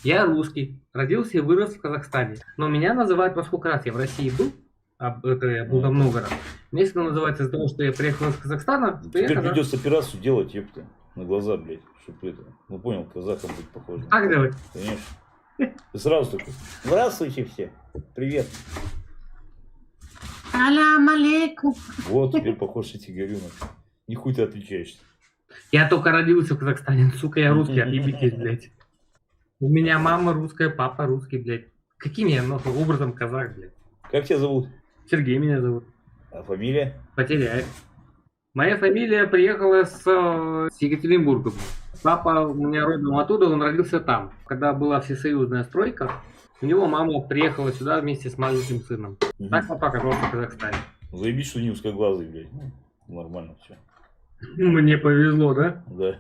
Я русский, родился и вырос в Казахстане. Но меня называют, поскольку раз я в России был, это я был там много раз. Меня всегда называется из-за того, что я приехал из Казахстана, что я Тебе казах. придется операцию делать, ёпта. На глаза, блядь. Чтобы это. Ну понял, казахом быть похожим. Как делать? Конечно. Ты сразу такой. Здравствуйте все. Привет. Салам алейкум. Вот, теперь похож, я тебе говорю. Нихуй ты отличаешься. Я только родился в Казахстане, сука, я русский, отъебитесь, блядь. У меня мама русская, папа русский, блядь. Каким я нахуй образом казах, блядь? Как тебя зовут? Сергей меня зовут. А фамилия? Потеряй. Моя фамилия приехала с Екатеринбурга. Папа у меня родом оттуда, он родился там. Когда была всесоюзная стройка, у него мама приехала сюда вместе с маленьким сыном. Так папа оказался в Казахстане. Заебись, что не узкоглазый, блядь. Ну, нормально все. Мне повезло, да? Да.